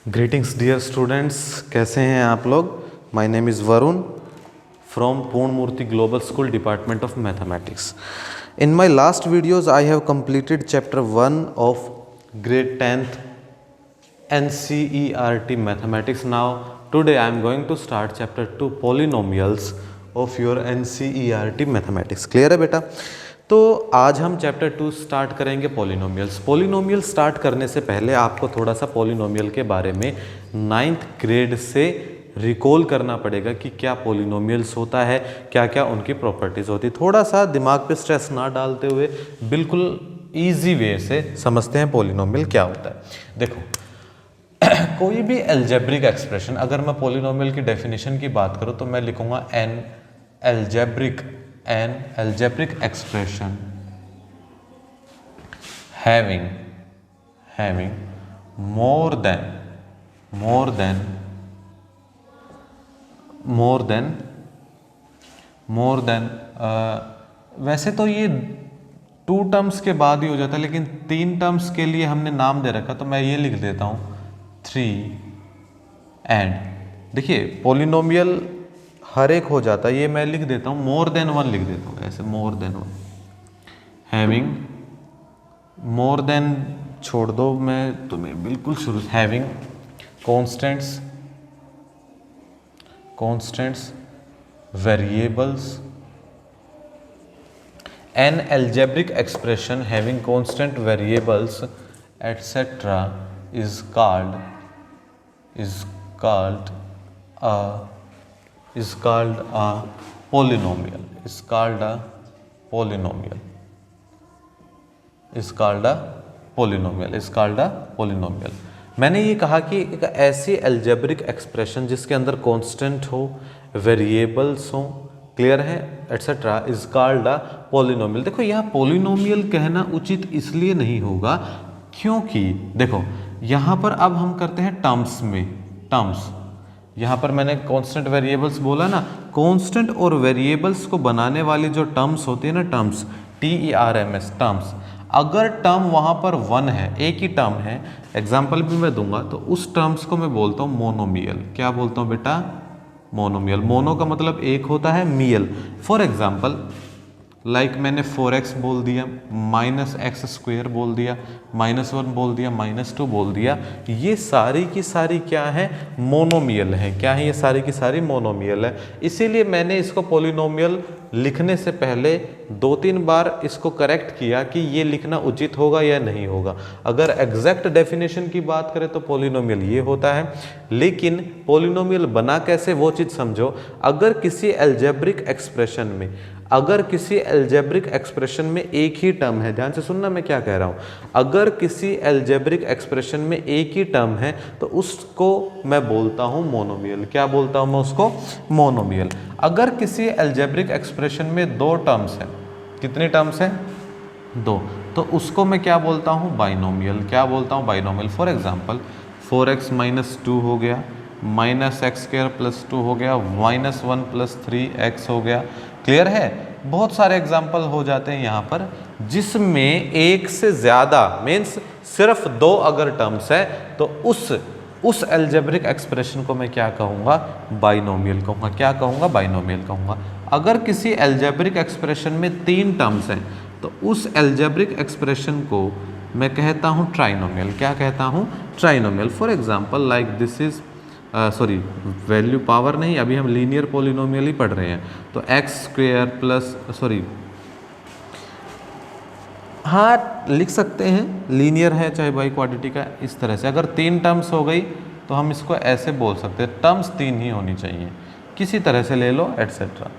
Greetings dear students, कैसे हैं आप लोग। My name is Varun from Purnamurthy global school department of mathematics. In my last videos I have completed chapter 1 of grade 10th NCERT मैथमेटिक्स। Now today I am going to start chapter 2 polynomials of your NCERT mathematics. Clear है बेटा। तो आज हम chapter 2 start करेंगे polynomials. Polynomial start करने से पहले आपको थोड़ा सा पॉलिनोमियल के बारे में 9th ग्रेड से रिकॉल करना पड़ेगा कि क्या पॉलिनोमियल्स होता है, क्या क्या उनकी प्रॉपर्टीज होती है। थोड़ा सा दिमाग पे स्ट्रेस ना डालते हुए बिल्कुल ईजी वे से समझते हैं पॉलिनोमियल क्या होता है। देखो कोई भी अलजेब्रिक एक्सप्रेशन, अगर मैं पॉलिनोमियल की डेफिनेशन की बात करूँ तो मैं लिखूंगा N algebraic expression having more than वैसे तो ये 2 टर्म्स के बाद ही हो जाता है, लेकिन 3 टर्म्स के लिए हमने नाम दे रखा, तो मैं ये लिख देता हूँ 3 एंड। देखिए पॉलिनोमियल हर एक हो जाता है, ये मैं लिख देता हूँ मोर देन 1 लिख देता हूँ ऐसे, more than 1 having, more than छोड़ दो, मैं तुम्हें बिल्कुल शुरू, having constants variables. N algebraic expression having constant variables etcetera is called a polynomial, is called a polynomial। मैंने ये कहा कि एक ऐसी अलजेब्रिक एक्सप्रेशन जिसके अंदर कांस्टेंट हो, वेरिएबल्स हो, क्लियर है, etcetera, is called a polynomial. देखो यहाँ पॉलिनोमियल कहना उचित इसलिए नहीं होगा क्योंकि देखो यहाँ पर अब हम करते हैं टर्म्स। यहाँ पर मैंने कांस्टेंट वेरिएबल्स बोला ना, कांस्टेंट और वेरिएबल्स को बनाने वाली जो टर्म्स होती है ना, टर्म्स, TERMS, टर्म्स, अगर टर्म वहाँ पर 1 है, एक ही टर्म है, एग्जाम्पल भी मैं दूंगा, तो उस टर्म्स को मैं बोलता हूँ मोनोमियल। क्या बोलता हूँ बेटा? मोनोमियल। मोनो का मतलब एक होता है, मियल। फॉर एग्जाम्पल लाइक मैंने 4x बोल दिया, -x² बोल दिया, -1 बोल दिया, -2 बोल दिया, ये सारी की सारी क्या है? मोनोमियल है। क्या है? ये सारी की सारी मोनोमियल है। इसीलिए मैंने इसको पॉलिनोमियल लिखने से पहले 2-3 बार इसको करेक्ट किया कि ये लिखना उचित होगा या नहीं होगा। अगर एग्जैक्ट डेफिनेशन की बात करें तो पॉलिनोमियल ये होता है, लेकिन पॉलिनोमियल बना कैसे वो चीज़ समझो। अगर किसी अलजेब्रिक एक्सप्रेशन में एक ही टर्म है, ध्यान से सुनना मैं क्या कह रहा हूँ, अगर किसी अलजेब्रिक एक्सप्रेशन में एक ही टर्म है तो उसको मैं बोलता हूँ मोनोमियल। क्या बोलता हूँ मैं उसको? मोनोमियल। अगर किसी अलजेब्रिक एक्सप्रेशन में 2 टर्म्स हैं, कितने टर्म्स हैं? 2, तो उसको मैं क्या बोलता हूँ? बाइनोमियल। क्या बोलता हूँ? बाइनोमियल। फॉर एग्जाम्पल 4x - 2 हो गया, -x² + 2 हो गया, -1 + 3x हो गया। क्लियर है? बहुत सारे एग्जाम्पल हो जाते हैं यहाँ पर जिसमें एक से ज़्यादा, मीन्स सिर्फ 2 अगर टर्म्स है तो उस अलजेब्रिक एक्सप्रेशन को मैं क्या कहूँगा? बाइनोमियल कहूँगा। क्या कहूँगा? बाइनोमियल कहूँगा। अगर किसी अलजेब्रिक एक्सप्रेशन में 3 टर्म्स हैं तो उस अलजेब्रिक एक्सप्रेशन को मैं कहता हूँ ट्राइनोमियल। क्या कहता हूँ? Trinomial. For example like this is value power नहीं, अभी हम लीनियर पॉलिनोमियल ही पढ़ रहे हैं, तो x² हाँ लिख सकते हैं, लीनियर है चाहे बाई क्वाड्रेटी का, इस तरह से। अगर 3 टर्म्स हो गई तो हम इसको ऐसे बोल सकते हैं, टर्म्स 3 ही होनी चाहिए, किसी तरह से ले लो, एटसेट्रा,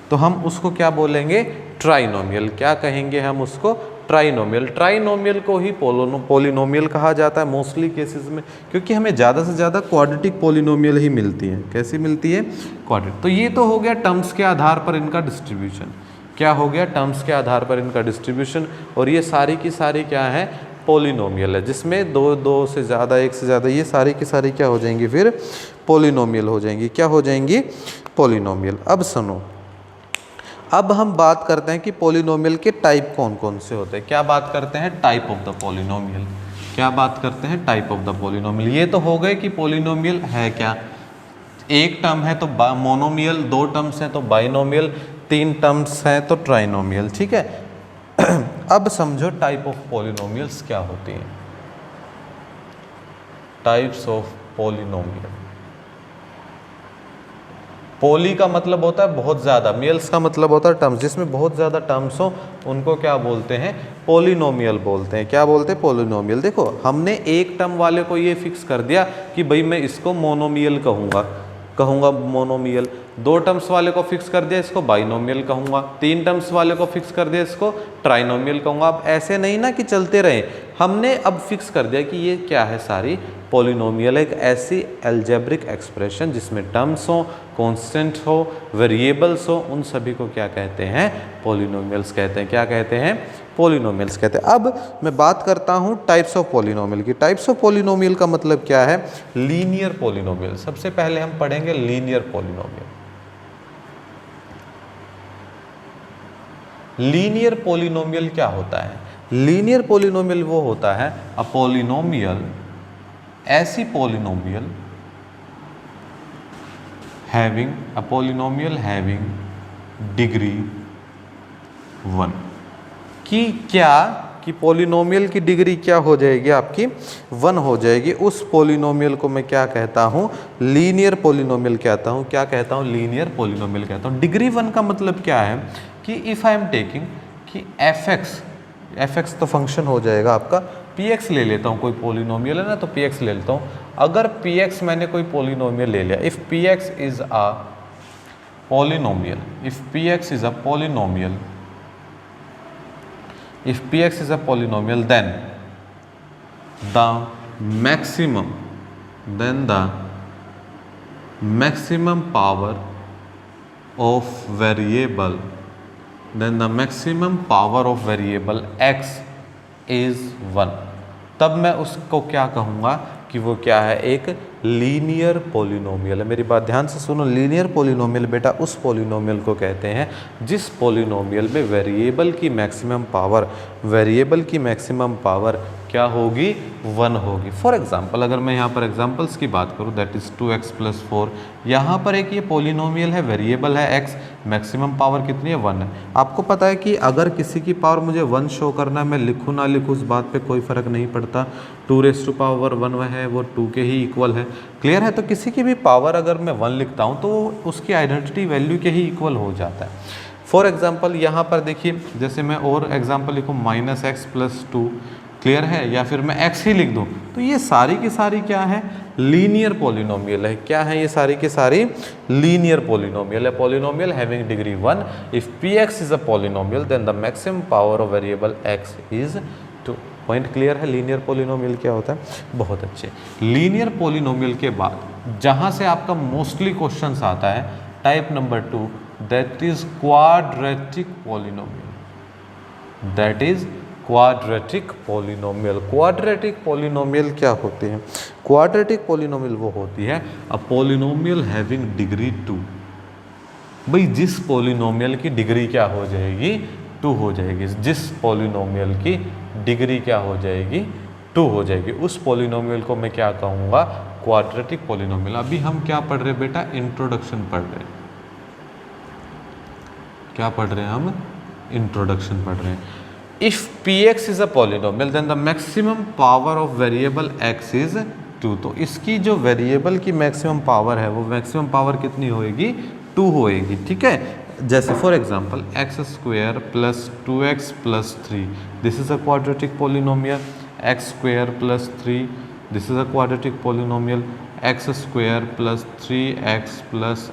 तो हम उसको क्या बोलेंगे? ट्राइनोमियल। क्या कहेंगे हम उसको? ट्राइनोमियल। ट्राइनोमियल को ही पॉलिनोमियल कहा जाता है मोस्टली केसेस में, क्योंकि हमें ज़्यादा से ज़्यादा क्वाड्रेटिक पॉलिनोमियल ही मिलती है। कैसी मिलती है? क्वाड्रेटिक। तो ये तो हो गया टर्म्स के आधार पर इनका डिस्ट्रीब्यूशन। क्या हो गया? टर्म्स के आधार पर इनका डिस्ट्रीब्यूशन। और ये सारी की सारी क्या है? पॉलिनोमियल है, जिसमें 2 से ज़्यादा, 1 से ज़्यादा, ये सारी की सारी क्या हो जाएंगी? फिर पॉलिनोमियल हो जाएंगी। क्या हो जाएंगी? पॉलिनोमियल। अब सुनो, अब हम बात करते हैं कि पॉलिनोमियल के टाइप कौन कौन से होते हैं। क्या बात करते हैं? Type of the polynomial. क्या बात करते हैं, टाइप ऑफ द पॉलिनोमियल। ये तो हो गए कि पॉलिनोमियल है क्या, एक टर्म है तो मोनोमियल, दो टर्म्स हैं तो बाइनोमियल, तीन टर्म्स हैं तो ट्राइनोमियल, ठीक है। अब समझो टाइप ऑफ पॉलिनोमियल्स क्या होती हैं। टाइप्स ऑफ पॉलिनोमियल, पॉली का मतलब होता है बहुत ज़्यादा, मियल्स का मतलब होता है टर्म्स, जिसमें बहुत ज़्यादा टर्म्स हो उनको क्या बोलते हैं, पॉलिनोमियल बोलते हैं। क्या बोलते हैं, पॉलिनोमियल। देखो हमने एक टर्म वाले को ये फिक्स कर दिया कि भाई मैं इसको मोनोमियल कहूँगा मोनोमियल, दो टर्म्स वाले को फिक्स कर दिया इसको बाइनोमियल कहूँगा, तीन टर्म्स वाले को फिक्स कर दिया इसको ट्राइनोमियल कहूँगा। अब ऐसे नहीं ना कि चलते रहे, हमने अब फिक्स कर दिया कि ये क्या है, सारी पॉलिनोमियल, एक ऐसी अलजेब्रिक एक्सप्रेशन जिसमें टर्म्स हो, कांस्टेंट हो, वेरिएबल्स हो, उन सभी को क्या कहते हैं, पॉलिनोमियल्स कहते हैं। क्या कहते हैं, पॉलिनोमियल्स कहते हैं। अब मैं बात करता हूं टाइप्स ऑफ पॉलिनोमियल की। टाइप्स ऑफ पॉलिनोमियल का मतलब क्या है, लीनियर पॉलिनोमियल। सबसे पहले हम पढ़ेंगे लीनियर पॉलिनोमियल। लीनियर पॉलिनोमियल क्या होता है, लीनियर पॉलिनोमियल वो होता है अ पॉलिनोमियल, ऐसी polynomial having a polynomial having degree 1, कि क्या कि पॉलिनोमियल की डिग्री क्या हो जाएगी, आपकी 1 हो जाएगी। उस पॉलिनोमियल को मैं क्या कहता हूँ, लीनियर पॉलिनोमियल कहता हूँ। क्या कहता हूँ, लीनियर पॉलिनोमियल कहता हूँ। डिग्री 1 का मतलब क्या है कि इफ़ आई एम टेकिंग कि एफ एक्स तो फंक्शन हो जाएगा आपका, पी एक्स ले लेता हूँ, कोई पॉलिनोमियल है ना तो पी एक्स ले लेता हूँ। अगर पी एक्स मैंने कोई पॉलिनोमियल ले लिया, if P x is a polynomial, if P x is a polynomial, if px is a polynomial, then the maximum power of variable x is 1। तब मैं उसको क्या कहूँगा कि वो क्या है, एक लीनियर पॉलिनोमियल है। मेरी बात ध्यान से सुनो, लीनियर पॉलिनोमियल बेटा उस पॉलिनोमियल को कहते हैं जिस पॉलिनोमियल में वेरिएबल की मैक्सिमम पावर क्या होगी, 1 होगी। फॉर एग्जांपल अगर मैं यहाँ पर एग्जांपल्स की बात करूँ, दैट इज़ 2x + 4, यहाँ पर एक ये पॉलिनोमियल है, वेरिएबल है x, मैक्सिमम पावर कितनी है, 1 है। आपको पता है कि अगर किसी की पावर मुझे 1 शो करना है, मैं लिखूँ ना लिखूँ उस बात पे कोई फ़र्क नहीं पड़ता, 2⁻1 है वो 2 के ही इक्वल है। क्लियर है। तो किसी की भी पावर अगर मैं 1 लिखता हूँ तो उसकी आइडेंटिटी वैल्यू के ही इक्वल हो जाता है। फॉर एग्जाम्पल यहाँ पर देखिए, जैसे मैं और एग्जाम्पल लिखूँ -x + 2, क्लियर है, या फिर मैं x ही लिख दूँ, तो ये सारी की सारी क्या है, लीनियर पॉलिनोमियल है। क्या है, ये सारी की सारी लीनियर पॉलिनोमियल है। Polynomial having degree 1, if px is a polynomial then the maximum power of variable x is 2। Point clear है, लीनियर पॉलिनोमियल क्या होता है। बहुत अच्छे। लीनियर पॉलिनोमियल के बाद जहाँ से आपका मोस्टली क्वेश्चंस आता है, type number 2, that is quadratic polynomial. That is quadratic polynomial. Quadratic polynomial क्या होते हैं, क्वाड्रेटिक पॉलिनोमियल वो होती है अ पॉलिनोमियल हैविंग डिग्री 2। भाई जिस पॉलिनोमियल की डिग्री क्या हो जाएगी, 2 हो जाएगी। जिस पॉलिनोमियल की डिग्री क्या हो जाएगी, 2 हो जाएगी, उस पॉलिनोमियल को मैं क्या कहूँगा, क्वाड्रेटिक पॉलिनोमियल। अभी हम क्या पढ़ रहे हैं बेटा, इंट्रोडक्शन पढ़ रहे हैं। क्या पढ़ रहे हैं हम, इंट्रोडक्शन पढ़ रहे हैं। If px is a polynomial then the maximum power of variable x is 2। तो इसकी जो वेरिएबल की मैक्सिमम पावर है वो मैक्सिमम पावर कितनी होएगी, 2 होएगी। ठीक है। जैसे for example x² + 2x + 3, this is a quadratic polynomial. x² + 3, this is a quadratic polynomial. x² + 3x +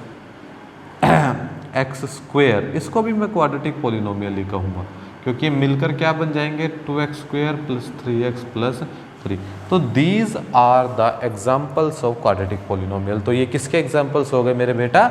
x², इसको भी मैं क्वाड्रेटिक पॉलिनोमियल ही कहूँगा, क्योंकि मिलकर क्या बन जाएंगे, 2x² + 3x + 3। तो these are the examples of quadratic polynomial. तो ये किसके एग्जाम्पल्स हो गए मेरे बेटा,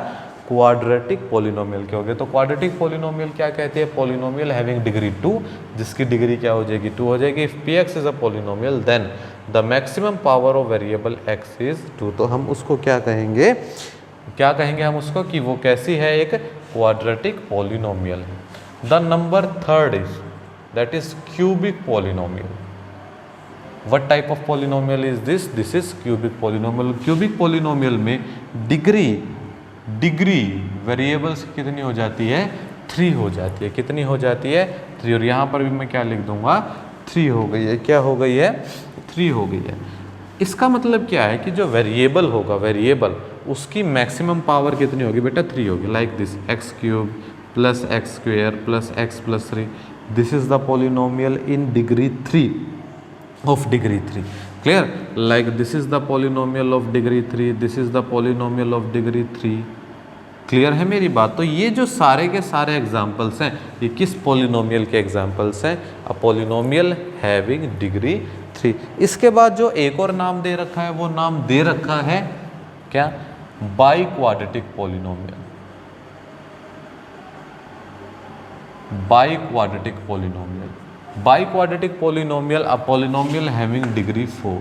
क्वाड्रेटिक पॉलिनोमियल के हो गए। तो क्वाड्रेटिक पॉलिनोमियल क्या कहते हैं, पॉलिनोमियल हैविंग डिग्री 2, जिसकी डिग्री क्या हो जाएगी, 2 हो जाएगी। If px is a polynomial then the maximum power of variable x is 2। तो हम उसको क्या कहेंगे, हम उसको कि वो कैसी है, एक क्वाड्रेटिक पॉलिनोमियल है। The number 3rd is that is cubic polynomial. What type of polynomial is this? This is cubic polynomial. Cubic polynomial में डिग्री वेरिएबल्स कितनी हो जाती है? 3 हो जाती है। कितनी हो जाती है? 3। और यहाँ पर भी मैं क्या लिख दूंगा? 3 हो गई है। क्या हो गई है? 3 हो गई है। इसका मतलब क्या है कि जो वेरिएबल होगा, वेरिएबल उसकी मैक्सिमम पावर कितनी होगी बेटा? 3 होगी। Like this x cube plus x square plus x plus 3, this is the polynomial in degree 3 of degree 3. Clear? Like this is the polynomial of degree 3, this is the polynomial of degree 3. Clear है मेरी बात? तो ये जो सारे के सारे examples हैं, ये किस पॉलिनोमियल के एग्जाम्पल्स हैं? A polynomial having degree 3। इसके बाद जो एक और नाम दे रखा है, वो नाम दे रखा है क्या? By quadratic polynomial. By quadratic polynomial. By quadratic polynomial, a polynomial having degree 4।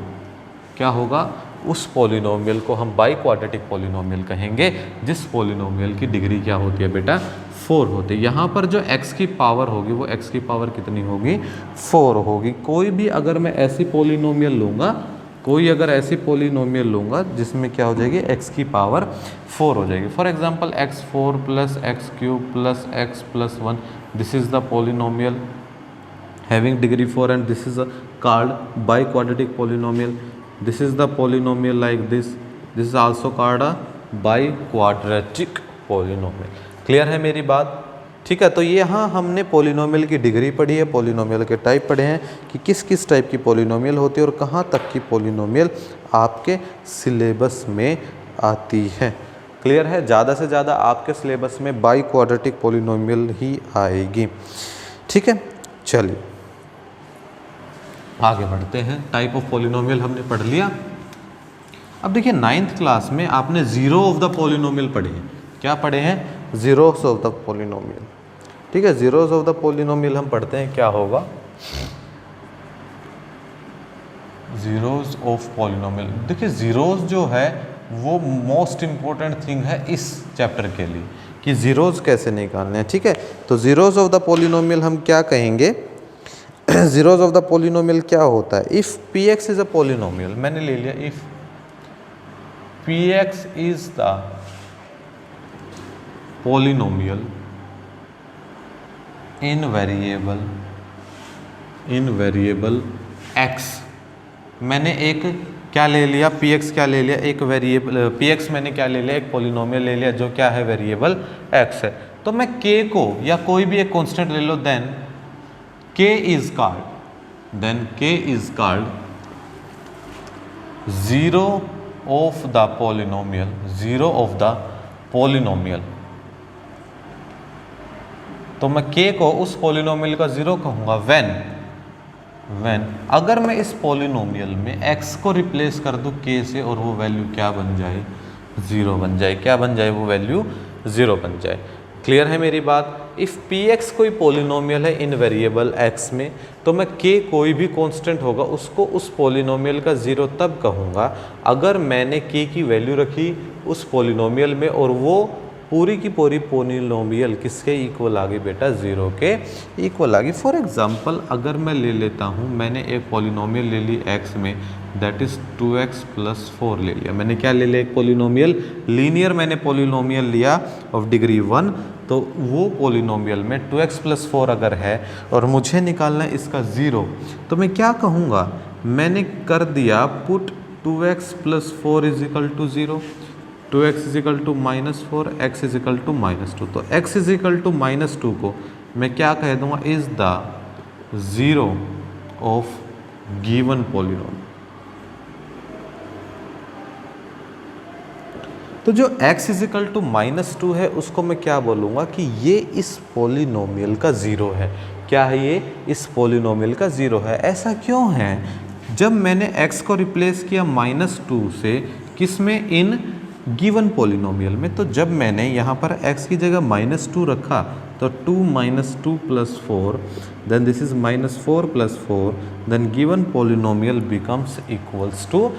क्या होगा? उस पॉलिनोमियल को हम बाई क्वाड्रेटिक पॉलिनोमियल कहेंगे जिस पॉलिनोमियल की डिग्री क्या होती है बेटा? 4 होती है। यहाँ पर जो x की पावर होगी वो x की पावर कितनी होगी? 4 होगी। कोई भी अगर मैं ऐसी पॉलिनोमियल लूँगा, कोई अगर ऐसी पॉलिनोमियल लूँगा जिसमें क्या हो जाएगी? x की पावर 4 हो जाएगी। For example x4 plus x cube plus x plus 1, this is the polynomial having degree 4 and this is called biquadratic polynomial. This is the polynomial like this. This is also called a biquadratic polynomial. Clear है मेरी बात? ठीक है। तो ये यहाँ हमने polynomial की डिग्री पढ़ी है, पॉलिनोमियल के टाइप पढ़े हैं कि किस किस टाइप की पॉलिनोमियल होती है और कहाँ तक की पॉलिनोमियल आपके सिलेबस में आती है। क्लियर है? ज़्यादा से ज़्यादा आपके सिलेबस में बाई क्वाड्रेटिक पॉलिनोमियल ही आएगी। ठीक है, चलिए आगे बढ़ते हैं। टाइप ऑफ पॉलिनोमियल हमने पढ़ लिया। अब देखिए 9th क्लास में आपने जीरो ऑफ द पॉलिनोमियल पढ़े हैं। क्या पढ़े हैं? Zeros of the polynomial. ठीक है, जीरोस ऑफ द पॉलिनोमियल हम पढ़ते हैं। क्या होगा? Zeros of polynomial. देखिए जीरोस जो है वो मोस्ट इंपॉर्टेंट थिंग है इस चैप्टर के लिए कि जीरोस कैसे निकालने हैं। ठीक है, तो जीरोस ऑफ द पॉलिनोमियल हम क्या कहेंगे? जीरोस ऑफ द पॉलिनोमियल क्या होता है? If P x is a polynomial, मैंने ले लिया if P x is the polynomial in variable x. मैंने एक क्या ले लिया? पी एक्स क्या ले लिया? एक वेरिएबल पी एक्स मैंने क्या ले लिया? एक पॉलिनोमियल ले लिया जो क्या है? वेरिएबल एक्स है। तो मैं के को या कोई भी एक कांस्टेंट ले लो, then k is called zero of the polynomial। तो मैं k को उस पॉलिनोमियल का जीरो कहूंगा when अगर मैं इस पॉलिनोमियल में x को रिप्लेस कर दूं k से और वो वैल्यू क्या बन जाए? 0 बन जाए। क्या बन जाए? वो वैल्यू 0 बन जाए। क्लियर है मेरी बात? इफ़ पी एक्स कोई पॉलिनोमियल है इन वेरिएबल एक्स में, तो मैं के कोई भी कांस्टेंट होगा उसको उस पॉलिनोमियल का ज़ीरो तब कहूँगा अगर मैंने के की वैल्यू रखी उस पॉलिनोमियल में और वो पूरी की पूरी पॉलिनोमियल किसके इक्वल आ गई बेटा? 0 के इक्वल आ गई। फॉर एग्जांपल अगर मैं ले लेता हूँ, मैंने एक पॉलिनोमियल ले ली x में, दैट इज़ 2x + 4 ले लिया। मैंने क्या ले लिया? एक पॉलिनोमियल, लीनियर मैंने पॉलिनोमियल लिया ऑफ डिग्री 1। तो वो पॉलिनोमियल में 2x + 4 अगर है और मुझे निकालना है इसका 0, तो मैं क्या कहूँगा? मैंने कर दिया पुट 2x + 4 = 0, 2x = -4, x = -2। तो x = -2 को मैं क्या कह दूंगा? Is the zero of given polynomial. तो जो x = -2 है उसको मैं क्या बोलूँगा कि ये इस पॉलिनोमियल का ज़ीरो है। क्या है ये? इस पॉलिनोमियल का ज़ीरो है। ऐसा क्यों है? जब मैंने x को रिप्लेस किया -2 से किस में? इन गिवन पॉलिनोमियल में। तो जब मैंने यहाँ पर x की जगह -2 रखा तो 2 - 2 + 4, then this is -4 + 4, then given polynomial becomes equals to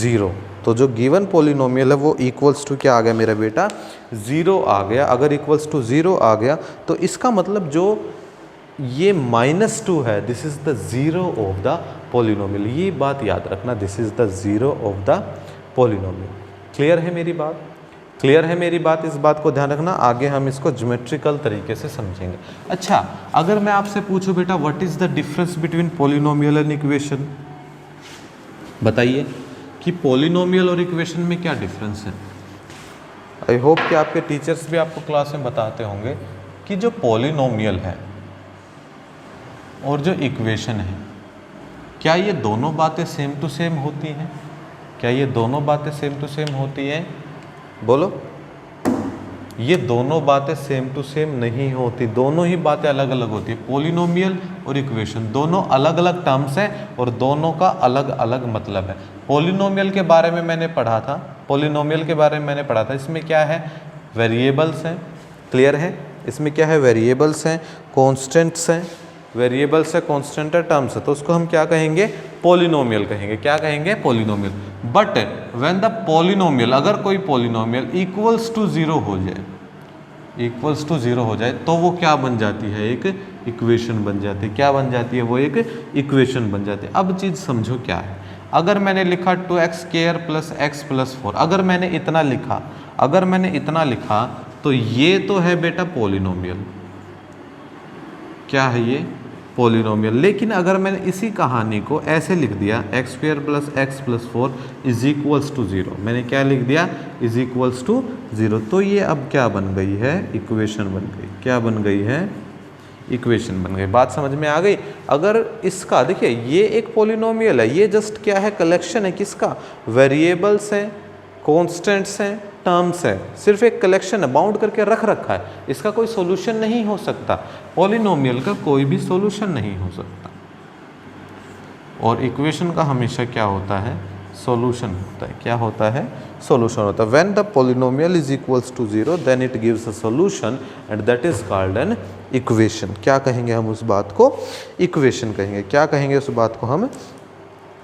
0। तो जो गिवन पॉलिनोमियल है वो इक्वल्स टू क्या आ गया मेरा बेटा? 0 आ गया। अगर इक्वल्स टू 0 आ गया तो इसका मतलब जो ये -2 है, this is the zero of the polynomial. ये बात याद रखना, this is the zero of the polynomial. Clear है मेरी बात? क्लियर है मेरी बात? इस बात को ध्यान रखना, आगे हम इसको ज्योमेट्रिकल तरीके से समझेंगे। अच्छा, अगर मैं आपसे पूछूं बेटा what is the difference between polynomial and equation, बताइए कि पॉलिनोमियल और इक्वेशन में क्या डिफरेंस है। आई होप कि आपके टीचर्स भी आपको क्लास में बताते होंगे कि जो पॉलिनोमियल है और जो इक्वेशन है, क्या ये दोनों बातें सेम टू सेम होती हैं? क्या ये दोनों बातें सेम टू सेम होती हैं? बोलो। ये दोनों बातें सेम टू सेम नहीं होती, दोनों ही बातें अलग अलग होती है। पॉलिनोमियल और इक्वेशन दोनों अलग अलग टर्म्स हैं और दोनों का अलग अलग मतलब है। पॉलिनोमियल के बारे में मैंने पढ़ा था, पॉलिनोमियल के बारे में मैंने पढ़ा था, इसमें क्या है, वेरिएबल्स हैं। क्लियर है? इसमें क्या है, वेरिएबल्स हैं, कॉन्स्टेंट्स हैं, वेरिएबल्स है, कॉन्स्टेंट है, टर्म्स है, तो उसको हम क्या कहेंगे, पॉलिनोमियल कहेंगे। क्या कहेंगे, polynomial. But when the polynomial, अगर कोई पॉलिनोमियल इक्वल्स टू जीरो हो जाए, इक्वल्स टू जीरो हो जाए, तो वो क्या बन जाती है, एक इक्वेशन बन जाती है। क्या बन जाती है, वो एक इक्वेशन बन जाती है। अब चीज़ समझो क्या है, अगर मैंने लिखा 2x² प्लस x प्लस 4, अगर मैंने इतना लिखा, तो ये तो है बेटा पॉलिनोमियल। क्या है ये, पॉलिनोमियल। लेकिन अगर मैंने इसी कहानी को ऐसे लिख दिया, x² plus x plus 4 is equals to 0, मैंने क्या लिख दिया, इज इक्वल्स टू 0, तो ये अब क्या बन गई है, इक्वेशन बन गई। क्या बन गई है, इक्वेशन बन गई। बात समझ में आ गई? अगर इसका देखिए, ये एक पॉलिनोमियल है, ये जस्ट क्या है, कलेक्शन है किसका, वेरिएबल्स हैं, कॉन्स्टेंट्स हैं, टर्म्स है, सिर्फ एक कलेक्शन है, बाउंड करके रख रखा है। इसका कोई सॉल्यूशन नहीं हो सकता, पॉलिनोमियल का कोई भी सॉल्यूशन नहीं हो सकता। और इक्वेशन का हमेशा क्या होता है, सॉल्यूशन होता है। क्या होता है, सॉल्यूशन होता है। When the polynomial is equals to 0 then it gives a solution and that is called an equation. क्या कहेंगे हम उस बात को, इक्वेशन कहेंगे। क्या कहेंगे उस बात को हम,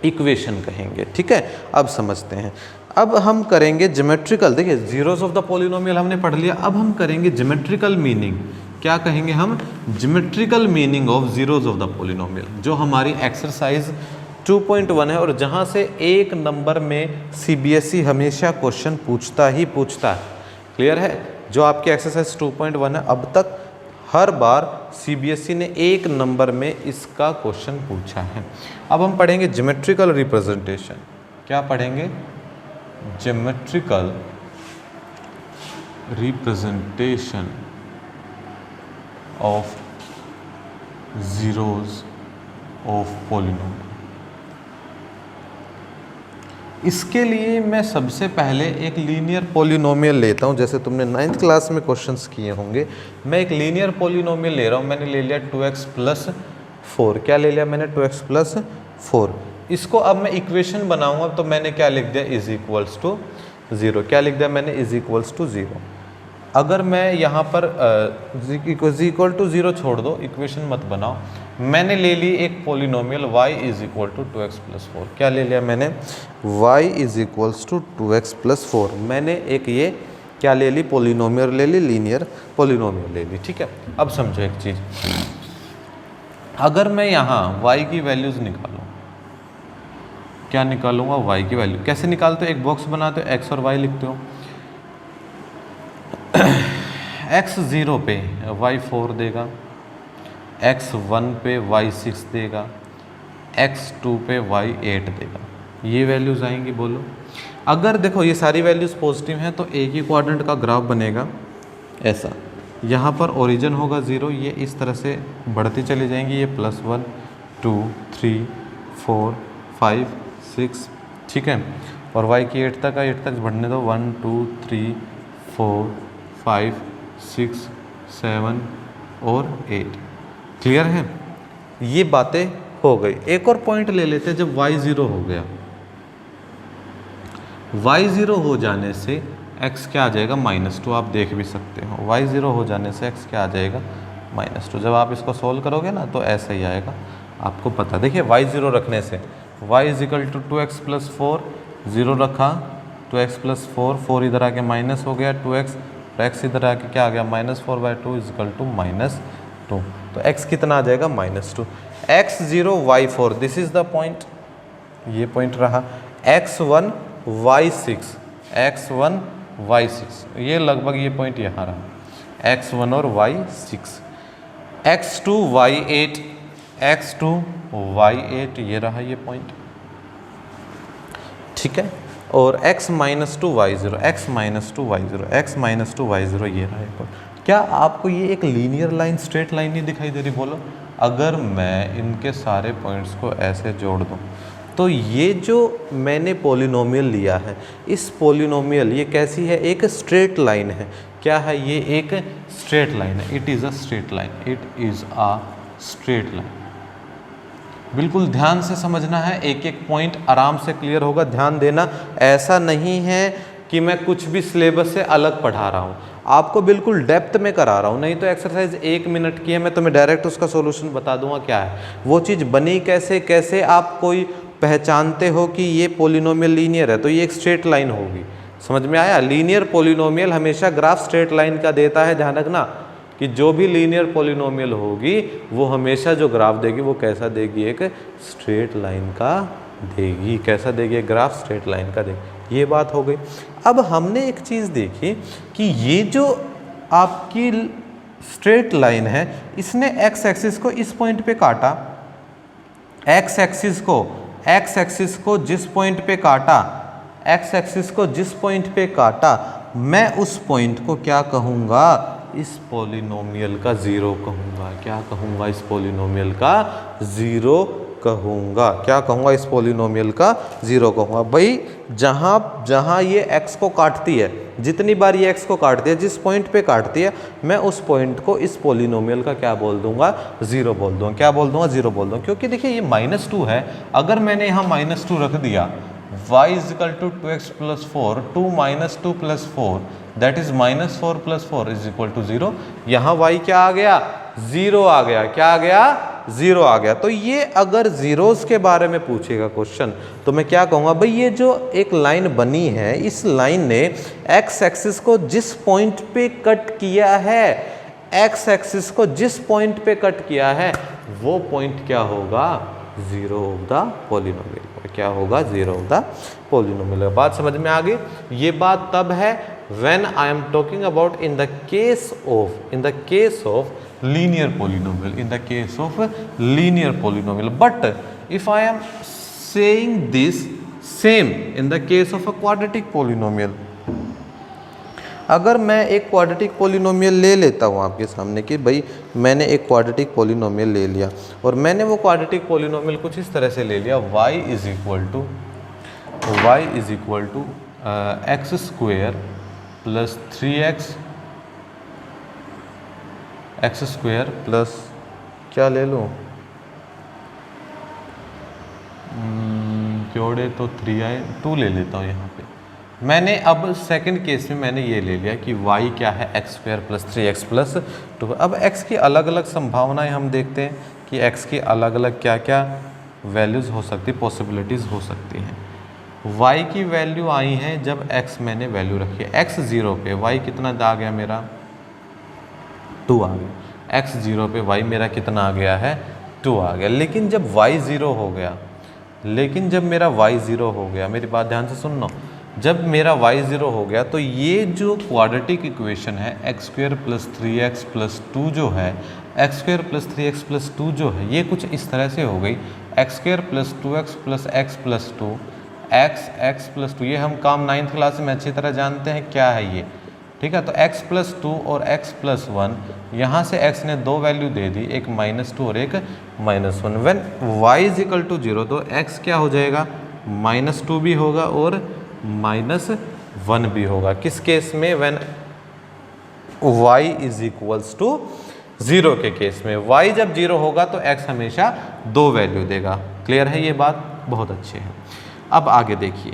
इक्वेशन कहेंगे। ठीक है, अब समझते हैं। अब हम करेंगे ज्योमेट्रिकल, देखिए जीरोस ऑफ द पॉलिनोमियल हमने पढ़ लिया, अब हम करेंगे ज्योमेट्रिकल मीनिंग। क्या कहेंगे हम, geometrical meaning of zeros of the polynomial, जो हमारी एक्सरसाइज 2.1 है और जहाँ से एक नंबर में CBSE हमेशा क्वेश्चन पूछता ही पूछता है। क्लियर है? जो आपकी एक्सरसाइज 2.1 है, अब तक हर बार CBSE ने एक नंबर में इसका क्वेश्चन पूछा है। अब हम पढ़ेंगे ज्योमेट्रिकल रिप्रेजेंटेशन। क्या पढ़ेंगे, geometrical representation of zeros of polynomial. इसके लिए मैं सबसे पहले एक लीनियर पॉलिनोमियल लेता हूं, जैसे तुमने 9th क्लास में क्वेश्चंस किए होंगे। मैं एक लीनियर पॉलिनोमियल ले रहा हूं, मैंने ले लिया 2x प्लस 4। क्या ले लिया मैंने, 2x प्लस 4। इसको अब मैं इक्वेशन बनाऊंगा, तो मैंने क्या लिख दिया, इज इक्वल्स टू 0। क्या लिख दिया मैंने, इज इक्वल्स टू 0। अगर मैं यहाँ पर इज इक्वल टू 0 छोड़ दो, इक्वेशन मत बनाओ। मैंने ले ली एक polynomial y is equal to 2x plus 4। क्या ले लिया मैंने, y is equals to 2x plus 4। मैंने एक ये क्या ले ली, पॉलिनोमियल ले ली, लीनियर पॉलिनोमियल ले ली। ठीक है, अब समझो एक चीज़, अगर मैं यहाँ y की वैल्यूज़ निकालूँ, क्या निकालूंगा, y की वैल्यू। कैसे निकालते हो, एक बॉक्स बनाते हो, x और y लिखते हो। x 0 पे y 4 देगा, x 1 पे y 6 देगा, x 2 पे y 8 देगा। ये वैल्यूज़ आएंगी, बोलो। अगर देखो ये सारी वैल्यूज़ पॉजिटिव हैं तो एक ही क्वाड्रेंट का ग्राफ बनेगा ऐसा। यहाँ पर ओरिजिन होगा 0, ये इस तरह से बढ़ती चली जाएंगी, ये +1 2 3 4 5 6, ठीक है। और y की 8 तक बढ़ने दो, 1 2 3 4 5 6 7 और 8। क्लियर है, ये बातें हो गई। एक और पॉइंट ले लेते हैं, जब y 0 हो गया, y 0 हो जाने से x क्या आ जाएगा, -2। आप देख भी सकते हो, y 0 हो जाने से x क्या आ जाएगा, -2। जब आप इसको सोल्व करोगे ना तो ऐसा ही आएगा, आपको पता। देखिए y 0 रखने से y is equal to 2x plus 4, 0 रखा 2x प्लस 4, 4 इधर आके माइनस हो गया 2x, और x इधर आके क्या आ गया, -4/2 इज इक्वल टू -2। तो x कितना आ जाएगा, -2। x0 y4 this is the point, ये पॉइंट रहा। x1 y6 x1 y6 ये लगभग ये पॉइंट यहाँ रहा, x1 और y6। x2 y8 x2 y8 ये रहा ये पॉइंट, ठीक है। और x minus two y0 x minus two y0 x minus two y0 ये रहा ये पॉइंट। क्या आपको ये एक लीनियर लाइन, स्ट्रेट लाइन नहीं दिखाई दे रही? बोलो, अगर मैं इनके सारे पॉइंट्स को ऐसे जोड़ दूँ तो ये जो मैंने पॉलिनोमियल लिया है, इस पॉलिनोमियल ये कैसी है? एक स्ट्रेट लाइन है। क्या है ये? एक स्ट्रेट लाइन है। It is a straight line, it is a straight line. बिल्कुल ध्यान से समझना है, एक एक पॉइंट आराम से क्लियर होगा, ध्यान देना। ऐसा नहीं है कि मैं कुछ भी सिलेबस से अलग पढ़ा रहा हूँ, आपको बिल्कुल डेप्थ में करा रहा हूँ। नहीं तो एक्सरसाइज 1 मिनट की है, मैं तुम्हें डायरेक्ट उसका सॉल्यूशन बता दूंगा क्या है वो चीज़ बनी कैसे, कैसे आप कोई पहचानते हो कि ये पॉलिनोमियल लीनियर है तो ये एक स्ट्रेट लाइन होगी। समझ में आया? लीनियर पॉलिनोमियल हमेशा ग्राफ स्ट्रेट लाइन का देता है। ध्यान रखना कि जो भी लीनियर पॉलिनोमियल होगी वो हमेशा जो ग्राफ देगी वो कैसा देगी? एक स्ट्रेट लाइन का देगी। कैसा देगी? एक ग्राफ स्ट्रेट लाइन का देगी। ये बात हो गई। अब हमने एक चीज़ देखी कि ये जो आपकी स्ट्रेट लाइन है इसने एक्स एक्सिस को इस पॉइंट पे काटा, एक्स एक्सिस को जिस पॉइंट पे काटा, एक्स एक्सिस को जिस पॉइंट पे काटा, मैं उस पॉइंट को क्या कहूँगा? इस पॉलिनोमियल का ज़ीरो कहूँगा। क्या कहूँगा? इस पॉलिनोमियल का ज़ीरो कहूँगा। क्या कहूँगा? इस पॉलिनोमियल का ज़ीरो कहूँगा। भाई जहाँ जहाँ ये x को काटती है, जितनी बार ये x को काटती है, जिस पॉइंट पे काटती है, मैं उस पॉइंट को इस पॉलिनोमियल का क्या बोल दूंगा? ज़ीरो बोल दूंगा। क्या बोल दूंगा? ज़ीरो बोल दूंगा। क्योंकि देखिए ये -2 है, अगर मैंने यहाँ -2 रख दिया, y is equal to 2x plus 4, 2 minus 2 plus 4 that is -4 plus 4 is equal to 0। यहाँ y क्या आ गया? 0 आ गया। क्या आ गया? 0 आ गया। तो ये अगर जीरोस के बारे में पूछेगा क्वेश्चन तो मैं क्या कहूँगा? भाई ये जो एक लाइन बनी है, इस लाइन ने x एक्सिस को जिस पॉइंट पे कट किया है, x एक्सिस को जिस पॉइंट पे कट किया है वो पॉइंट क्या होगा? Zero of the polynomial. क्या होगा? Zero of the polynomial. बात समझ में आ गई? ये बात तब है when I am talking about in the case of linear polynomial, in the case of linear polynomial. But if I am saying this same in the case of a quadratic polynomial, अगर मैं एक quadratic polynomial ले लेता हूँ आपके सामने कि भाई मैंने एक क्वाड्रेटिक पॉलिनोमियल ले लिया और मैंने वो क्वाड्रेटिक पॉलिनोमियल कुछ इस तरह से ले लिया, y is equal to x square plus 3x x square plus क्या ले लूँ? जोड़े तो 2 ले लेता हूँ यहाँ पे। मैंने अब सेकंड केस में मैंने ये ले लिया कि y क्या है? X square plus 3x plus 2। अब x की अलग अलग संभावनाएं हम देखते हैं कि x की अलग अलग क्या क्या वैल्यूज़ हो सकती, पॉसिबिलिटीज़ हो सकती हैं। y की वैल्यू आई है जब x मैंने वैल्यू रखी है, x 0 पे y कितना आ गया मेरा? 2 आ गया। x 0 पे y मेरा कितना आ गया है? 2 आ गया। लेकिन जब y 0 हो गया, जब मेरा y 0 हो गया, मेरी बात ध्यान से सुनना, जब मेरा y 0 हो गया तो ये जो क्वाड्रेटिक इक्वेशन है x square plus 3x plus 2 जो है, x square plus 3x plus 2 जो है, ये कुछ इस तरह से हो गई, x square plus 2x plus x plus 2, x plus 2। ये हम काम 9th क्लास में अच्छी तरह जानते हैं क्या है ये, ठीक है। तो x प्लस 2 और x प्लस 1, यहाँ से x ने 2 वैल्यू दे दी, एक -2 और एक -1। When y is equal to 0 तो x क्या हो जाएगा? -2 भी होगा और -1 भी होगा। किस केस में? When y is equals to 0 के केस में। y जब 0 होगा तो x हमेशा 2 वैल्यू देगा। क्लियर है ये बात? बहुत अच्छी है। अब आगे देखिए,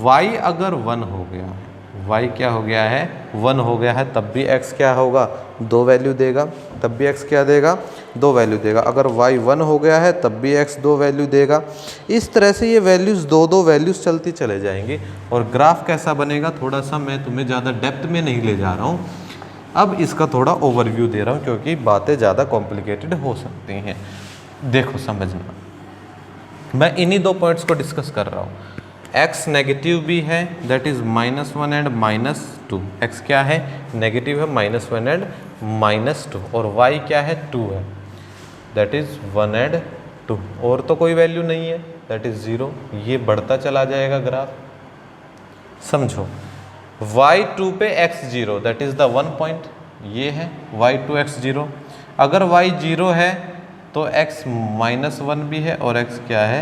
y अगर 1 हो गया है, y क्या हो गया है? 1 हो गया है, तब भी x क्या होगा? 2 वैल्यू देगा। तब भी x क्या देगा? 2 वैल्यू देगा। अगर y 1 हो गया है तब भी x 2 वैल्यू देगा। इस तरह से ये वैल्यूज़ 2 वैल्यूज़ चलती चले जाएंगी। और ग्राफ कैसा बनेगा? थोड़ा सा मैं तुम्हें ज़्यादा डेप्थ में नहीं ले जा रहा हूँ, अब इसका थोड़ा ओवरव्यू दे रहा हूँ क्योंकि बातें ज़्यादा कॉम्प्लिकेटेड हो सकती हैं। देखो समझना, मैं इन्हीं दो पॉइंट्स को डिस्कस कर रहा हूँ। x नेगेटिव भी है, दैट इज -1 एंड -2। x क्या है? नेगेटिव है, -1 एंड -2, और y क्या है? 2 है, दैट इज 1 एंड 2, और तो कोई वैल्यू नहीं है, दैट इज 0। ये बढ़ता चला जाएगा ग्राफ, समझो। y2 पे x0, that is the 1 point, ये है y2 x0। अगर y 0 है तो x -1 भी है और x क्या है?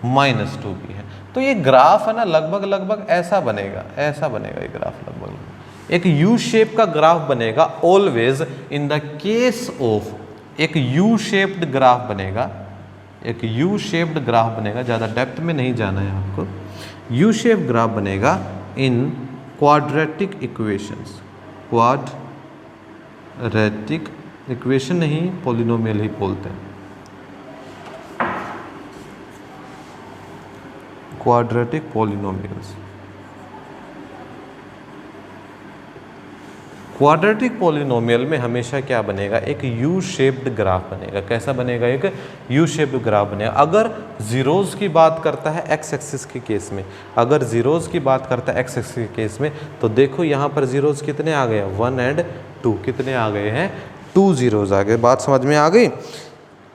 -2 भी है। तो ये ग्राफ है ना लगभग ऐसा बनेगा, ऐसा बनेगा ये ग्राफ लगभग एक यू शेप का ग्राफ बनेगा always in the case of, एक यू शेप्ड ग्राफ बनेगा, एक यू शेप्ड ग्राफ बनेगा, ज़्यादा डेप्थ में नहीं जाना है आपको। यू शेप ग्राफ बनेगा इन क्वाड्रेटिक इक्वेशंस, क्वाड्रेटिक इक्वेशन नहीं, पॉलिनोमियल ही बोलते हैं, क्वाड्रेटिक पॉलिनोमियल्स। क्वाड्रेटिक पॉलिनोमियल में हमेशा क्या बनेगा? एक यू शेप्ड ग्राफ बनेगा। कैसा बनेगा? एक यू शेप्ड ग्राफ बनेगा। अगर जीरोज की बात करता है एक्स एक्सिस के केस में, अगर जीरोज की बात करता है एक्स एक्सिस के केस में, तो देखो यहाँ पर जीरोज कितने आ गए? 1 एंड 2। कितने आ गए हैं? 2 जीरोज आ गए। बात समझ में आ गई?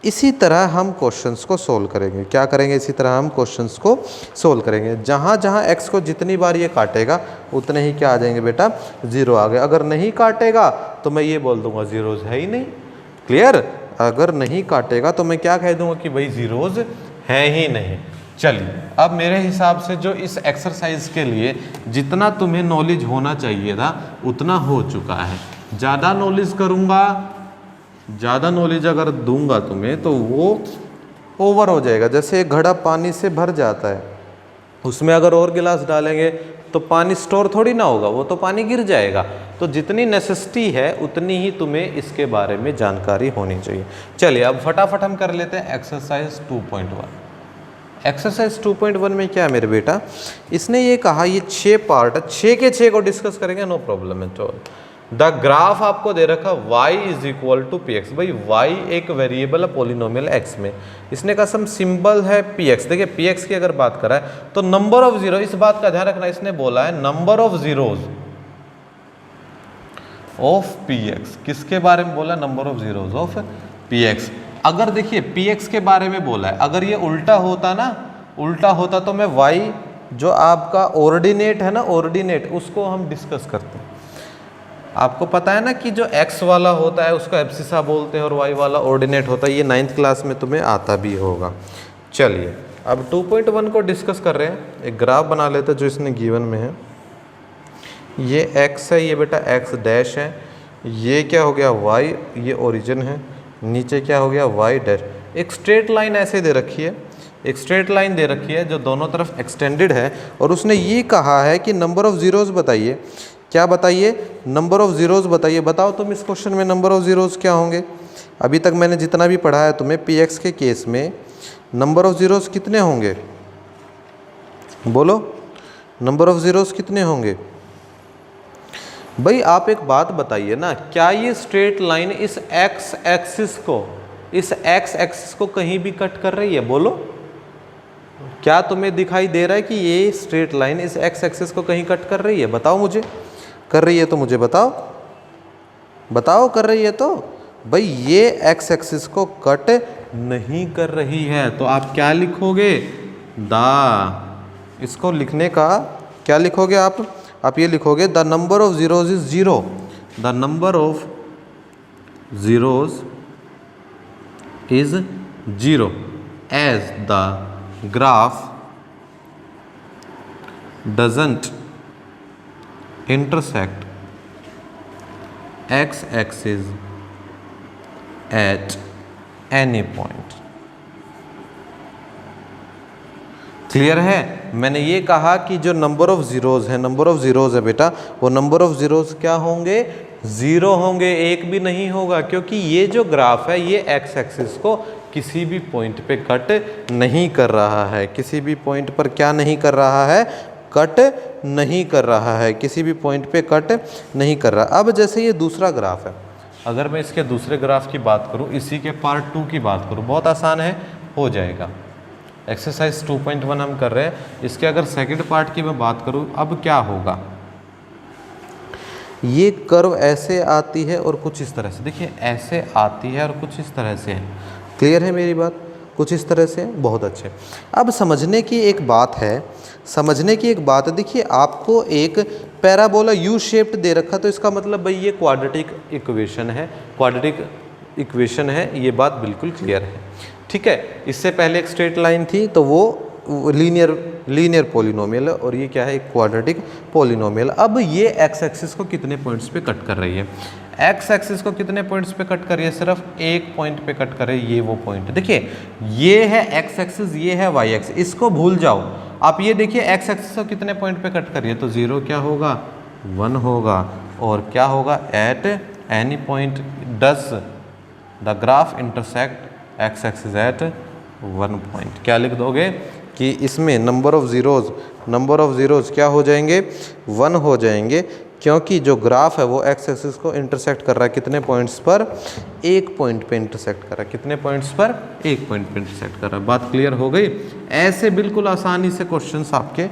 इसी तरह हम क्वेश्चंस को सोल्व करेंगे। क्या करेंगे? इसी तरह हम क्वेश्चंस को सोल्व करेंगे। जहाँ जहाँ x को जितनी बार ये काटेगा उतने ही क्या आ जाएंगे बेटा? 0 आ गए। अगर नहीं काटेगा तो मैं ये बोल दूंगा जीरोज है ही नहीं। क्लियर? अगर नहीं काटेगा तो मैं क्या कह दूंगा कि भाई जीरोज है ही नहीं। चलिए, अब मेरे हिसाब से जो इस एक्सरसाइज के लिए जितना तुम्हें नॉलेज होना चाहिए था उतना हो चुका है। ज़्यादा नॉलेज करूँगा, ज़्यादा नॉलेज अगर दूंगा तुम्हें तो वो ओवर हो जाएगा। जैसे एक घड़ा पानी से भर जाता है, उसमें अगर और गिलास डालेंगे तो पानी स्टोर थोड़ी ना होगा, वो तो पानी गिर जाएगा। तो जितनी नेसेसिटी है उतनी ही तुम्हें इसके बारे में जानकारी होनी चाहिए। चलिए अब फटाफट हम कर लेते हैं एक्सरसाइज 2.1। एक्सरसाइज 2.1 में क्या है मेरे बेटा? इसने ये कहा ये 6 पार्ट है, 6 के 6 को डिस्कस करेंगे, no problem at all. The graph आपको दे रखा y is equal to P x. भाई y एक वेरिएबल है पोलिनोमियल x में, इसने कहा सम सिंबल है px। देखिए px की अगर बात करा है तो नंबर ऑफ जीरो, इस बात का ध्यान रखना, इसने बोला है number of zeros of px। किसके बारे में बोला? Number of zeros of px। अगर देखिए px के बारे में बोला है, अगर ये उल्टा होता ना, उल्टा होता तो मैं y जो आपका ऑर्डिनेट है ना, ऑर्डिनेट, उसको हम डिस्कस करते हैं। आपको पता है ना कि जो x वाला होता है उसको एब्सिसा बोलते हैं और y वाला ऑर्डिनेट होता है। ये 9th क्लास में तुम्हें आता भी होगा। चलिए अब 2.1 को डिस्कस कर रहे हैं। एक ग्राफ बना लेते हैं जो इसने गिवन में है। ये x है, ये बेटा x डैश है, ये क्या हो गया? y, ये ओरिजिन है, नीचे क्या हो गया? y dash. एक स्ट्रेट लाइन ऐसे दे रखी है, एक स्ट्रेट लाइन दे रखी है जो दोनों तरफ एक्सटेंडेड है, और उसने ये कहा है कि नंबर ऑफ जीरोज बताइए। क्या बताइए? नंबर ऑफ जीरोज बताइए। बताओ तुम इस क्वेश्चन में नंबर ऑफ जीरोज क्या होंगे? अभी तक मैंने जितना भी पढ़ा है तुम्हें, px के केस में नंबर ऑफ जीरोज कितने होंगे? बोलो, नंबर ऑफ जीरोज कितने होंगे? भाई आप एक बात बताइए ना, क्या ये स्ट्रेट लाइन इस x एक्सिस को, इस x एक्सिस को कहीं भी कट कर रही है? बोलो, क्या तुम्हें दिखाई दे रहा है कि ये स्ट्रेट लाइन इस x एक्सिस को कहीं कट कर रही है? बताओ मुझे। कर रही है तो मुझे बताओ, बताओ कर रही है तो। भाई ये x एक्सिस को कट नहीं कर रही है, तो आप क्या लिखोगे? इसको लिखने का क्या लिखोगे आप ये लिखोगे the number of zeros is 0। The number of zeros is 0 as the graph doesn't intersect x axis at any point। Clear है? मैंने ये कहा कि जो नंबर ऑफ जीरोज है, नंबर ऑफ जीरोज है बेटा, वो नंबर ऑफ जीरोज क्या होंगे? 0 होंगे, एक भी नहीं होगा, क्योंकि ये जो ग्राफ है ये x एक्सिस को किसी भी पॉइंट पे कट नहीं कर रहा है। किसी भी पॉइंट पर क्या नहीं कर रहा है? कट नहीं कर रहा है, किसी भी पॉइंट पे कट नहीं कर रहा। अब जैसे ये दूसरा ग्राफ है, अगर मैं इसके दूसरे ग्राफ की बात करूं, इसी के पार्ट 2 की बात करूं, बहुत आसान है, हो जाएगा। एक्सरसाइज 2.1 हम कर रहे हैं, इसके अगर सेकंड पार्ट की मैं बात करूं, अब क्या होगा, ये कर्व ऐसे आती है और कुछ इस तरह से, देखिए ऐसे आती है और कुछ इस तरह से है। क्लियर है मेरी बात, कुछ इस तरह से, बहुत अच्छे। अब समझने की एक बात है, देखिए आपको एक पैराबोला यू शेप्ड दे रखा, तो इसका मतलब भाई ये क्वाड्रेटिक इक्वेशन है, ये बात बिल्कुल क्लियर है। ठीक है, इससे पहले एक स्ट्रेट लाइन थी तो वो लीनियर पॉलिनोमियल है, और ये क्या है, एक क्वाड्रेटिक पॉलिनोमियल। अब ये एक्स एक्सिस को कितने पॉइंट्स पे कट कर रही है, एक्स एक्सिस को कितने पॉइंट्स पे कट कर रही है, सिर्फ एक पॉइंट पे कट कर रही है, ये वो पॉइंट। देखिए ये है एक्स एक्सिस, ये है वाई एक्सिस, इसको भूल जाओ आप। ये देखिए एक्स एक्सिस को कितने पॉइंट पे कट कर रही है, तो 0 क्या होगा, 1 होगा, और क्या होगा, at any point does the graph intersect x axis at 1 point. क्या लिख दोगे कि इसमें नंबर ऑफ ज़ीरोज़ क्या हो जाएंगे, 1 हो जाएंगे, क्योंकि जो ग्राफ है वो एक्स एक्सिस को इंटरसेक्ट कर रहा है कितने पॉइंट्स पर, एक पॉइंट पे इंटरसेक्ट कर रहा है, कितने पॉइंट्स पर, एक पॉइंट पे इंटरसेक्ट कर रहा है। बात क्लियर हो गई। ऐसे बिल्कुल आसानी से क्वेश्चंस आपके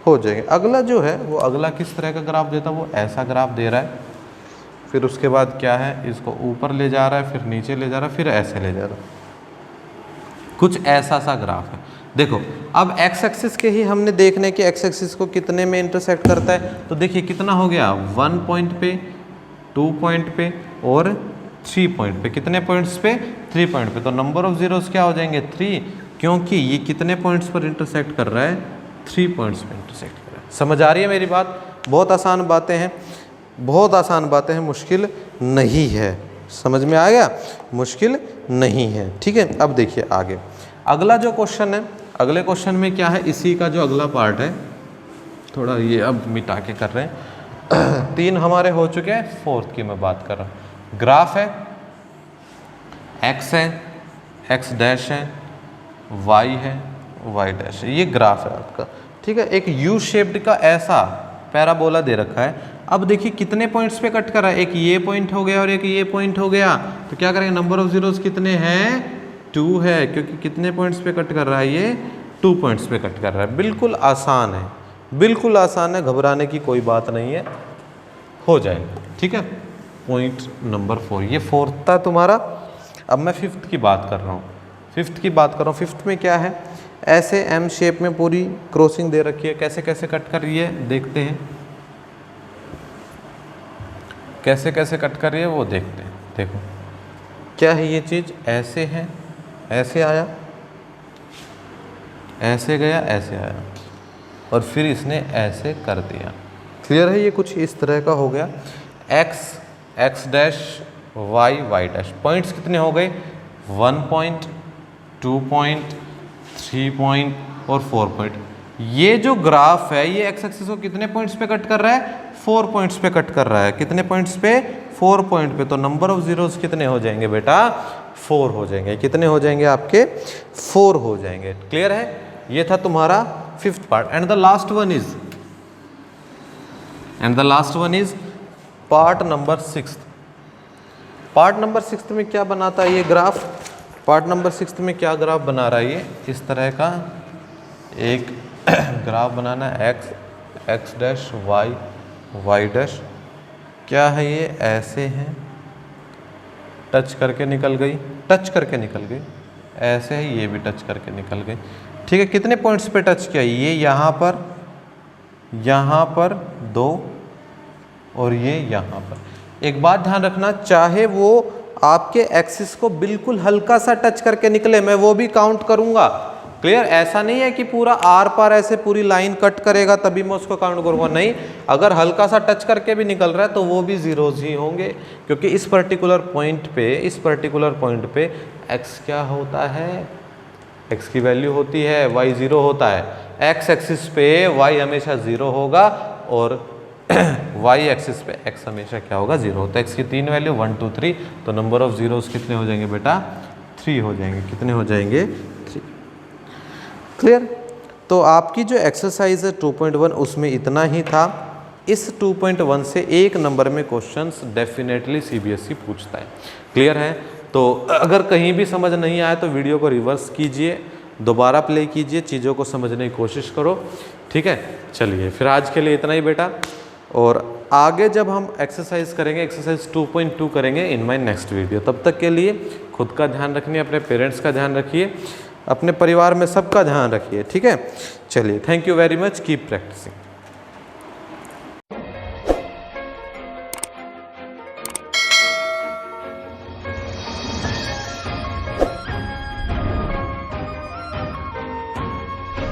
हो जाएंगे। अगला जो है वो अगला किस तरह का ग्राफ देता है, वो ऐसा ग्राफ दे रहा है, फिर उसके बाद क्या है, इसको ऊपर ले जा रहा है, फिर नीचे ले जा रहा है, फिर ऐसे ले जा रहा है, कुछ ऐसा सा ग्राफ है। देखो अब एक्स एक्सिस के ही हमने देखने के एक्स एक्सिस को कितने में इंटरसेक्ट करता है, तो देखिए कितना हो गया, 1 पॉइंट पे, 2 पॉइंट पे और 3 पॉइंट पे। कितने पॉइंट्स पे, 3 पॉइंट पे। तो नंबर ऑफ जीरोस क्या हो जाएंगे, 3, क्योंकि ये कितने पॉइंट्स पर इंटरसेक्ट कर रहा है, 3 पॉइंट्स पे इंटरसेक्ट कर रहा है। समझ आ रही है मेरी बात, बहुत आसान बातें हैं, मुश्किल नहीं है। समझ में आ गया, मुश्किल नहीं है। ठीक है, अब देखिए आगे अगला जो क्वेश्चन है, अगले क्वेश्चन में क्या है, इसी का जो अगला पार्ट है, थोड़ा ये अब मिटा के कर रहे हैं। 3 हमारे हो चुके हैं, 4th की मैं बात कर रहा हूँ। ग्राफ है, एक्स है, एक्स डैश है, वाई है, वाई डैश है, ये ग्राफ है आपका। ठीक है, एक यू शेप्ड का ऐसा पैराबोला दे रखा है। अब देखिए कितने पॉइंट्स पे कट कर रहा है, एक ये पॉइंट हो गया और एक ये पॉइंट हो गया, तो क्या करेंगे, नंबर ऑफ जीरोस कितने हैं, 2 है, क्योंकि कितने पॉइंट्स पे कट कर रहा है, ये 2 पॉइंट्स पे कट कर रहा है। बिल्कुल आसान है, बिल्कुल आसान है, घबराने की कोई बात नहीं है, हो जाएगा। ठीक है, पॉइंट नंबर 4, ये 4th था तुम्हारा। अब मैं 5th की बात कर रहा हूँ, 5th में क्या है, ऐसे एम शेप में पूरी क्रॉसिंग दे रखी है, कैसे कैसे कट कर रही है देखते हैं, कैसे कैसे कट कर रही है वो देखते हैं। देखो क्या है ये चीज़, ऐसे है, ऐसे आया, ऐसे गया, ऐसे आया, और फिर इसने ऐसे कर दिया। क्लियर है, ये कुछ इस तरह का हो गया। X dash, y dash, points कितने हो गए, 1 पॉइंट, 2 पॉइंट, 3 पॉइंट और 4 पॉइंट। ये जो ग्राफ है ये एक्स एक्सिस को कितने पॉइंट्स पे कट कर रहा है, 4 पॉइंट्स पे कट कर रहा है। कितने पॉइंट्स पे, 4 पॉइंट पे। तो नंबर ऑफ जीरोस कितने हो जाएंगे बेटा, 4 हो जाएंगे। कितने हो जाएंगे आपके, 4 हो जाएंगे। क्लियर है, ये था तुम्हारा 5th part. And the last one is part number 6th। Part number 6th में क्या बनाता है ये ग्राफ, पार्ट नंबर 6th में क्या ग्राफ बना रहा है, ये इस तरह का एक ग्राफ बनाना है, एक्स डैश, वाई डैश। क्या है ये, ऐसे है, टच करके निकल गई, ऐसे है, ये भी टच करके निकल गई। ठीक है, कितने पॉइंट्स पे टच किया, ये यहाँ पर 2 और ये यहाँ पर। एक बात ध्यान रखना, चाहे वो आपके एक्सिस को बिल्कुल हल्का सा टच करके निकले, मैं वो भी काउंट करूंगा। क्लियर, ऐसा नहीं है कि पूरा आर पार ऐसे पूरी लाइन कट करेगा तभी मैं उसको काउंट करूंगा, नहीं। अगर हल्का सा टच करके भी निकल रहा है तो वो भी जीरोज ही होंगे, क्योंकि इस पर्टिकुलर पॉइंट पे एक्स क्या होता है, एक्स की वैल्यू होती है, वाई 0 होता है। एक्स एक्सिस पे वाई हमेशा 0 होगा और वाई एक्सिस पे एक्स हमेशा क्या होगा, 0 होता है। एक्स की 3 वैल्यू 1 2 3, तो नंबर ऑफ जीरोस कितने हो जाएंगे बेटा, 3 हो जाएंगे। कितने हो जाएंगे, 3। क्लियर, तो आपकी जो एक्सरसाइज है 2.1 उसमें इतना ही था। इस 2.1 से 1 नंबर में क्वेश्चंस डेफिनेटली सीबीएसई पूछता है। क्लियर है? तो अगर कहीं भी समझ नहीं आया तो वीडियो को रिवर्स कीजिए, दोबारा प्ले कीजिए, चीज़ों को समझने की कोशिश करो। ठीक है, चलिए फिर आज के लिए इतना ही बेटा, और आगे जब हम एक्सरसाइज करेंगे, एक्सरसाइज 2.2 करेंगे इन माय नेक्स्ट वीडियो। तब तक के लिए खुद का ध्यान रखिए, अपने पेरेंट्स का ध्यान रखिए, अपने परिवार में सबका ध्यान रखिए। ठीक है, चलिए, thank you very much, keep practising.